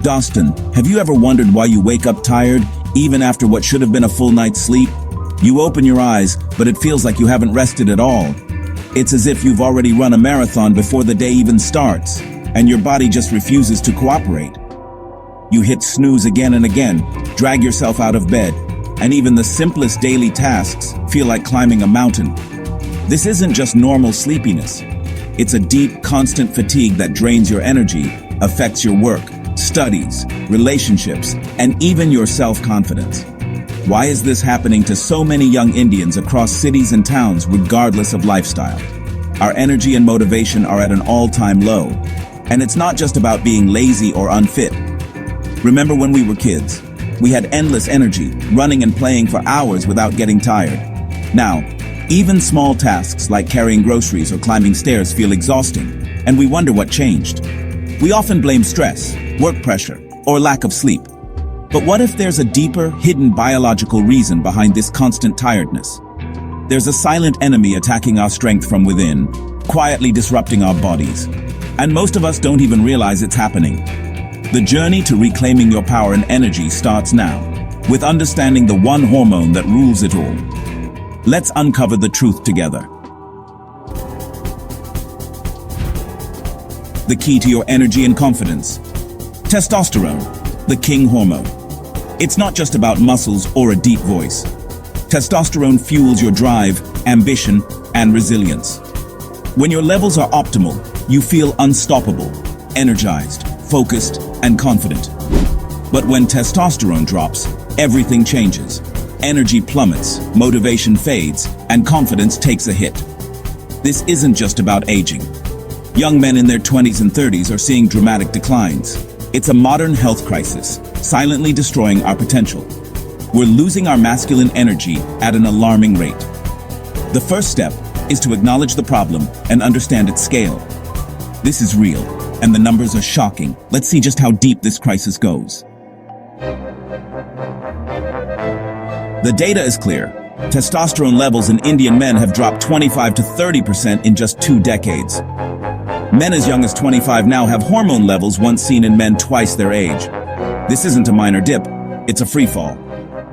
Dostin, have you ever wondered why you wake up tired, even after what should have been a full night's sleep? You open your eyes, but it feels like you haven't rested at all. It's as if you've already run a marathon before the day even starts, and your body just refuses to cooperate. You hit snooze again and again, drag yourself out of bed, and even the simplest daily tasks feel like climbing a mountain. This isn't just normal sleepiness. It's a deep, constant fatigue that drains your energy, affects your work, studies, relationships, and even your self-confidence. Why is this happening to so many young Indians across cities and towns regardless of lifestyle? Our energy and motivation are at an all-time low. And it's not just about being lazy or unfit. Remember when we were kids? We had endless energy, running and playing for hours without getting tired. Now, even small tasks like carrying groceries or climbing stairs feel exhausting, and we wonder what changed. We often blame stress, work pressure, or lack of sleep. But what if there's a deeper, hidden biological reason behind this constant tiredness? There's a silent enemy attacking our strength from within, quietly disrupting our bodies. And most of us don't even realize it's happening. The journey to reclaiming your power and energy starts now, with understanding the one hormone that rules it all. Let's uncover the truth together. The key to your energy and confidence. Testosterone, the king hormone. It's not just about muscles or a deep voice. Testosterone fuels your drive, ambition, and resilience. When your levels are optimal, you feel unstoppable, energized, focused, and confident. But when testosterone drops, everything changes. Energy plummets, motivation fades, and confidence takes a hit. This isn't just about aging. Young men in their 20s and 30s are seeing dramatic declines. It's a modern health crisis, silently destroying our potential. We're losing our masculine energy at an alarming rate. The first step is to acknowledge the problem and understand its scale. This is real, and the numbers are shocking. Let's see just how deep this crisis goes. The data is clear. Testosterone levels in Indian men have dropped 25 to 30% in just 2 decades. Men as young as 25 now have hormone levels once seen in men twice their age. This isn't a minor dip, it's a free fall.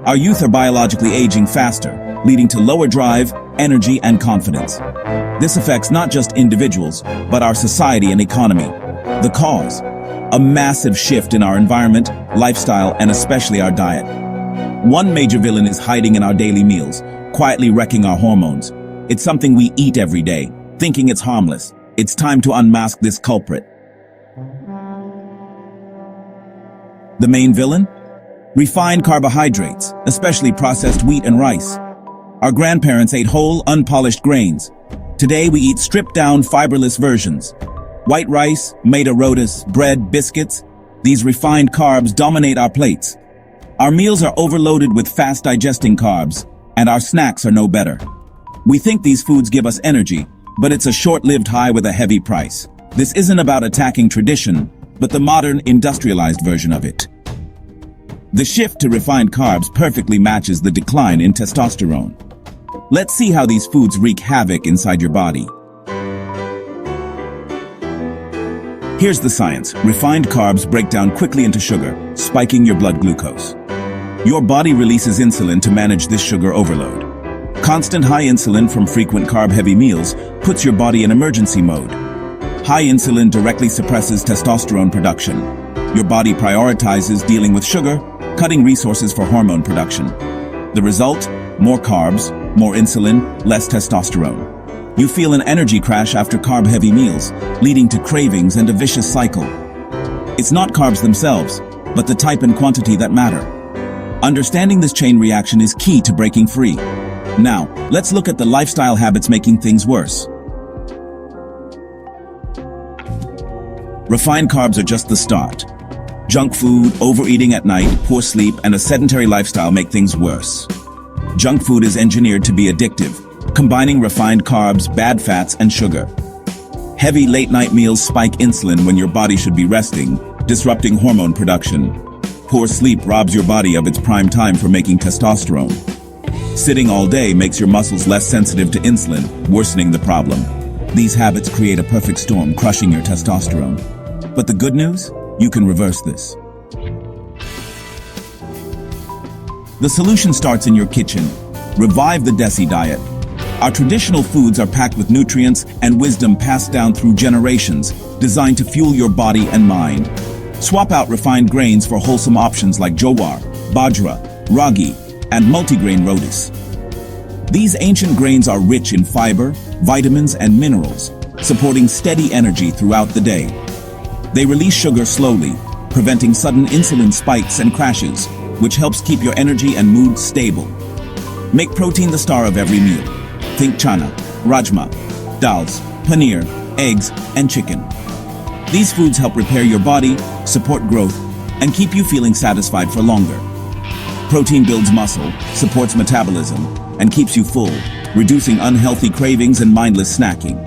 Our youth are biologically aging faster, leading to lower drive, energy, and confidence. This affects not just individuals, but our society and economy. The cause? A massive shift in our environment, lifestyle, and especially our diet. One major villain is hiding in our daily meals, quietly wrecking our hormones. It's something we eat every day, thinking it's harmless. It's time to unmask this culprit. The main villain? Refined carbohydrates, especially processed wheat and rice. Our grandparents ate whole, unpolished grains. Today we eat stripped-down, fiberless versions. White rice, maida rotis, bread, biscuits. These refined carbs dominate our plates. Our meals are overloaded with fast-digesting carbs, and our snacks are no better. We think these foods give us energy, but it's a short-lived high with a heavy price. This isn't about attacking tradition, but the modern, industrialized version of it. The shift to refined carbs perfectly matches the decline in testosterone. Let's see how these foods wreak havoc inside your body. Here's the science. Refined carbs break down quickly into sugar, spiking your blood glucose. Your body releases insulin to manage this sugar overload. Constant high insulin from frequent carb-heavy meals puts your body in emergency mode. High insulin directly suppresses testosterone production. Your body prioritizes dealing with sugar, cutting resources for hormone production. The result? More carbs, more insulin, less testosterone. You feel an energy crash after carb-heavy meals, leading to cravings and a vicious cycle. It's not carbs themselves, but the type and quantity that matter. Understanding this chain reaction is key to breaking free. Now, let's look at the lifestyle habits making things worse. Refined carbs are just the start. Junk food, overeating at night, poor sleep, and a sedentary lifestyle make things worse. Junk food is engineered to be addictive, combining refined carbs, bad fats, and sugar. Heavy late-night meals spike insulin when your body should be resting, disrupting hormone production. Poor sleep robs your body of its prime time for making testosterone. Sitting all day makes your muscles less sensitive to insulin, worsening the problem. These habits create a perfect storm, crushing your testosterone. But the good news? You can reverse this. The solution starts in your kitchen. Revive the Desi diet. Our traditional foods are packed with nutrients and wisdom passed down through generations, designed to fuel your body and mind. Swap out refined grains for wholesome options like jowar, bajra, ragi, and multigrain rotis. These ancient grains are rich in fiber, vitamins, and minerals, supporting steady energy throughout the day. They release sugar slowly, preventing sudden insulin spikes and crashes, which helps keep your energy and mood stable. Make protein the star of every meal. Think chana, rajma, dals, paneer, eggs, and chicken. These foods help repair your body, support growth, and keep you feeling satisfied for longer. Protein builds muscle, supports metabolism, and keeps you full, reducing unhealthy cravings and mindless snacking.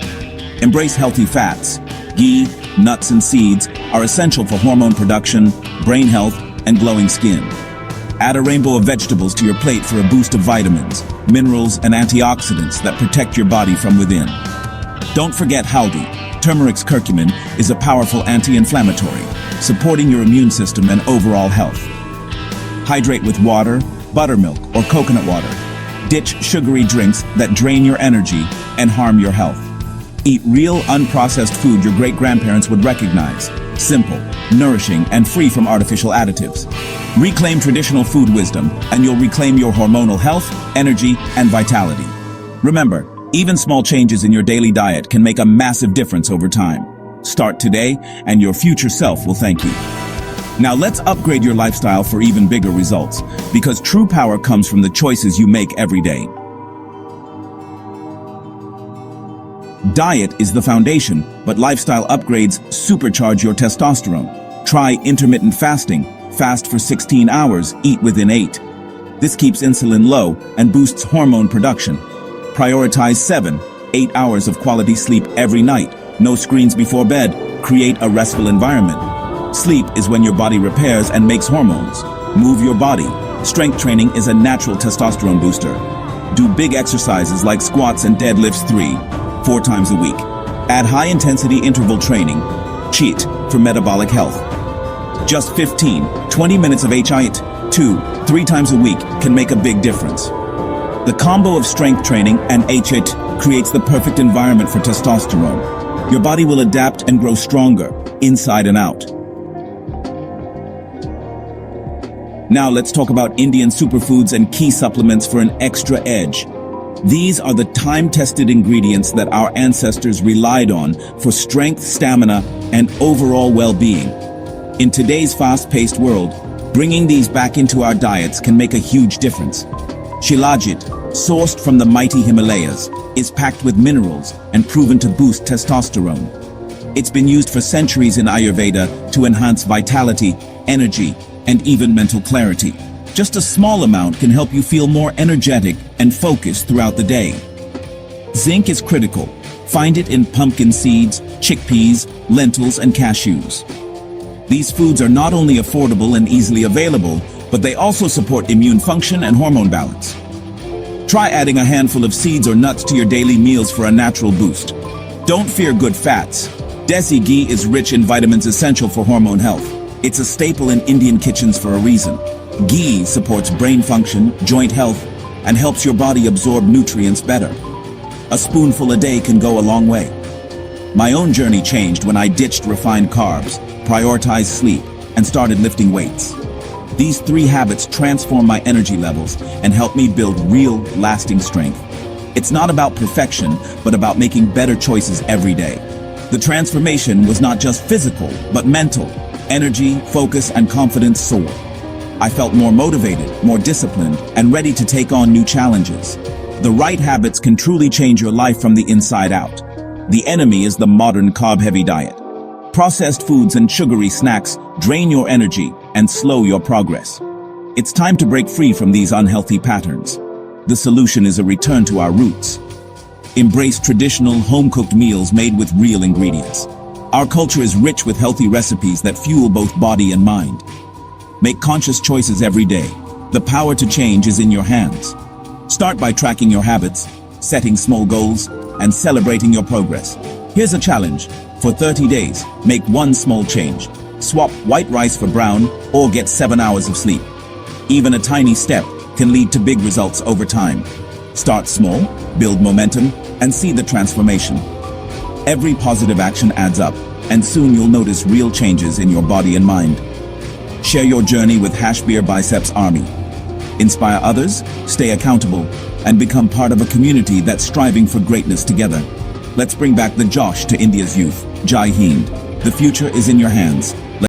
Embrace healthy fats. Ghee, nuts, and seeds are essential for hormone production, brain health, and glowing skin. Add a rainbow of vegetables to your plate for a boost of vitamins, minerals, and antioxidants that protect your body from within. Don't forget haldi. Turmeric's curcumin is a powerful anti-inflammatory, supporting your immune system and overall health. Hydrate with water, buttermilk, or coconut water. Ditch sugary drinks that drain your energy and harm your health. Eat real, unprocessed food your great-grandparents would recognize. Simple, nourishing, and free from artificial additives. Reclaim traditional food wisdom, and you'll reclaim your hormonal health, energy, and vitality. Remember, even small changes in your daily diet can make a massive difference over time. Start today, and your future self will thank you. Now let's upgrade your lifestyle for even bigger results, because true power comes from the choices you make every day. Diet is the foundation, but lifestyle upgrades supercharge your testosterone. Try intermittent fasting. Fast for 16 hours, eat within 8. This keeps insulin low and boosts hormone production. Prioritize 7-8 hours of quality sleep every night. No screens before bed. Create a restful environment. Sleep is when your body repairs and makes hormones. Move your body. Strength training is a natural testosterone booster. Do big exercises like squats and deadlifts 3-4 times a week. Add high-intensity interval training. Cheat for metabolic health. Just 15-20 minutes of HIIT 2-3 times a week can make a big difference. The combo of strength training and HIIT creates the perfect environment for testosterone. Your body will adapt and grow stronger, inside and out. Now let's talk about Indian superfoods and key supplements for an extra edge. These are the time-tested ingredients that our ancestors relied on for strength, stamina, and overall well-being. In today's fast-paced world, bringing these back into our diets can make a huge difference. Shilajit, sourced from the mighty Himalayas, is packed with minerals and proven to boost testosterone. It's been used for centuries in Ayurveda to enhance vitality, energy, and even mental clarity. Just a small amount can help you feel more energetic and focused throughout the day. Zinc is critical. Find it in pumpkin seeds, chickpeas, lentils, and cashews. These foods are not only affordable and easily available, but they also support immune function and hormone balance. Try adding a handful of seeds or nuts to your daily meals for a natural boost. Don't fear good fats. Desi ghee is rich in vitamins essential for hormone health. It's a staple in Indian kitchens for a reason. Ghee supports brain function, joint health, and helps your body absorb nutrients better. A spoonful a day can go a long way. My own journey changed when I ditched refined carbs, prioritized sleep, and started lifting weights. These 3 habits transform my energy levels and help me build real, lasting strength. It's not about perfection, but about making better choices every day. The transformation was not just physical, but mental. Energy, focus, and confidence soared. I felt more motivated, more disciplined, and ready to take on new challenges. The right habits can truly change your life from the inside out. The enemy is the modern carb-heavy diet. Processed foods and sugary snacks drain your energy and slow your progress. It's time to break free from these unhealthy patterns. The solution is a return to our roots. Embrace traditional, home-cooked meals made with real ingredients. Our culture is rich with healthy recipes that fuel both body and mind. Make conscious choices every day. The power to change is in your hands. Start by tracking your habits, setting small goals, and celebrating your progress. Here's a challenge. For 30 days, make one small change. Swap white rice for brown or get 7 hours of sleep. Even a tiny step can lead to big results over time. Start small, build momentum, and see the transformation. Every positive action adds up, and soon you'll notice real changes in your body and mind. Share your journey with Beer Biceps Army. Inspire others, stay accountable, and become part of a community that's striving for greatness together. Let's bring back the Josh to India's youth. Jai Hind. The future is in your hands.